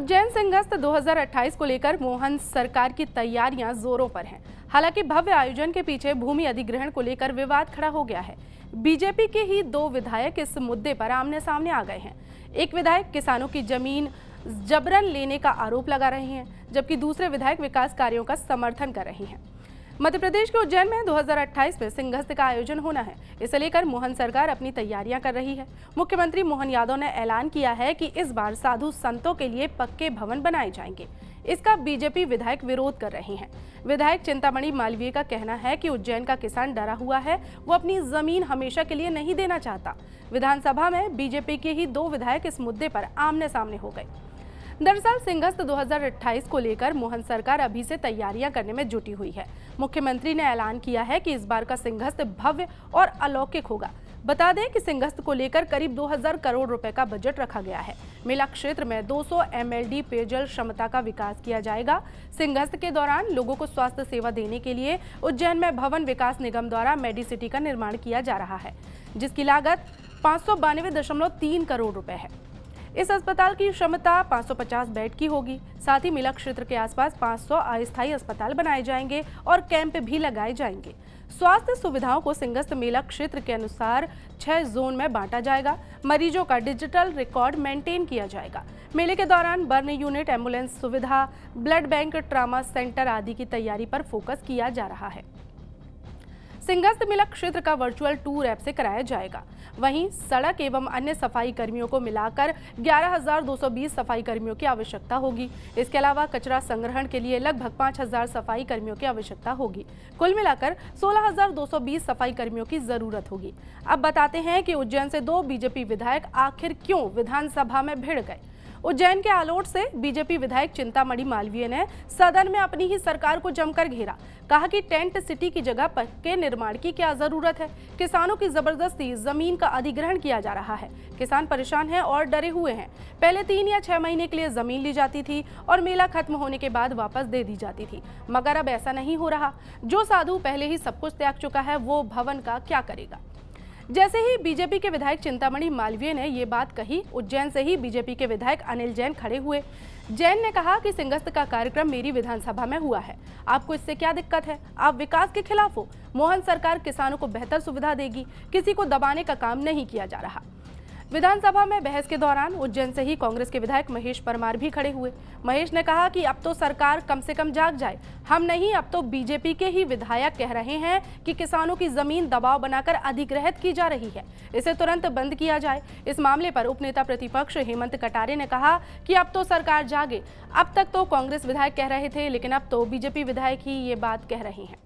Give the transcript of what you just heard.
उज्जैन सिंहस्थ 2028 को लेकर मोहन सरकार की तैयारियां जोरों पर हैं। हालांकि भव्य आयोजन के पीछे भूमि अधिग्रहण को लेकर विवाद खड़ा हो गया है। बीजेपी के ही दो विधायक इस मुद्दे पर आमने सामने आ गए हैं। एक विधायक किसानों की जमीन जबरन लेने का आरोप लगा रहे हैं, जबकि दूसरे विधायक विकास कार्यों का समर्थन कर रहे हैं। मध्य प्रदेश के उज्जैन में 2028 में सिंहस्थ का आयोजन होना है। इसे लेकर मोहन सरकार अपनी तैयारियां कर रही है। मुख्यमंत्री मोहन यादव ने ऐलान किया है कि इस बार साधु संतों के लिए पक्के भवन बनाए जाएंगे। इसका बीजेपी विधायक विरोध कर रहे हैं। विधायक चिंतामणि मालवीय का कहना है कि उज्जैन का किसान डरा हुआ है, वो अपनी जमीन हमेशा के लिए नहीं देना चाहता। विधानसभा में बीजेपी के ही दो विधायक इस मुद्दे पर आमने सामने हो गए। दरअसल सिंहस्थ 2028 को लेकर मोहन सरकार अभी से तैयारियां करने में जुटी हुई है। मुख्यमंत्री ने ऐलान किया है कि इस बार का सिंहस्थ भव्य और अलौकिक होगा। बता दें कि सिंहस्थ को लेकर करीब 2000 करोड़ रुपए का बजट रखा गया है। मेला क्षेत्र में 200 MLD पेयजल क्षमता का विकास किया जाएगा। सिंहस्थ के दौरान लोगों को स्वास्थ्य सेवा देने के लिए उज्जैन में भवन विकास निगम द्वारा मेडिसिटी का निर्माण किया जा रहा है, जिसकी लागत 592.3 करोड़ रुपए है। इस अस्पताल की क्षमता 550 बेड की होगी। साथ ही मेला क्षेत्र के आसपास 500 अस्थायी अस्पताल बनाए जाएंगे और कैंप भी लगाए जाएंगे। स्वास्थ्य सुविधाओं को सिंहस्थ मेला क्षेत्र के अनुसार 6 जोन में बांटा जाएगा। मरीजों का डिजिटल रिकॉर्ड मेंटेन किया जाएगा। मेले के दौरान बर्न यूनिट, एम्बुलेंस सुविधा, ब्लड बैंक, ट्रामा सेंटर आदि की तैयारी पर फोकस किया जा रहा है। सिंहस्थ मेला क्षेत्र का वर्चुअल टूर ऐप से कराया जाएगा। वहीं सड़क एवं अन्य सफाई कर्मियों को मिलाकर 11,220 सफाई कर्मियों की आवश्यकता होगी। इसके अलावा कचरा संग्रहण के लिए लगभग 5,000 सफाई कर्मियों की आवश्यकता होगी। कुल मिलाकर 16,220 सफाई कर्मियों की जरूरत होगी। अब बताते हैं कि उज्जैन से दो बीजेपी विधायक आखिर क्यों विधानसभा में भिड़ गए। उज्जैन के आलोट से बीजेपी विधायक चिंतामणि मालवीय ने सदन में अपनी ही सरकार को जमकर घेरा। कहा कि टेंट सिटी की जगह पक्के निर्माण की क्या जरूरत है। किसानों की जबरदस्ती जमीन का अधिग्रहण किया जा रहा है। किसान परेशान हैं और डरे हुए हैं। पहले 3 या 6 महीने के लिए जमीन ली जाती थी और मेला खत्म होने के बाद वापस दे दी जाती थी, मगर अब ऐसा नहीं हो रहा। जो साधु पहले ही सब कुछ त्याग चुका है, वो भवन का क्या करेगा। जैसे ही बीजेपी के विधायक चिंतामणि मालवीय ने ये बात कही, उज्जैन से ही बीजेपी के विधायक अनिल जैन खड़े हुए। जैन ने कहा कि सिंहस्थ का कार्यक्रम मेरी विधानसभा में हुआ है, आपको इससे क्या दिक्कत है? आप विकास के खिलाफ हो। मोहन सरकार किसानों को बेहतर सुविधा देगी, किसी को दबाने का काम नहीं किया जा रहा। विधानसभा में बहस के दौरान उज्जैन से ही कांग्रेस के विधायक महेश परमार भी खड़े हुए। महेश ने कहा कि अब तो सरकार कम से कम जाग जाए। हम नहीं, अब तो बीजेपी के ही विधायक कह रहे हैं कि किसानों की जमीन दबाव बनाकर अधिग्रहित की जा रही है, इसे तुरंत बंद किया जाए। इस मामले पर उपनेता प्रतिपक्ष हेमंत कटारे ने कहा कि अब तो सरकार जागे। अब तक तो कांग्रेस विधायक कह रहे थे, लेकिन अब तो बीजेपी विधायक ही ये बात कह रहे हैं।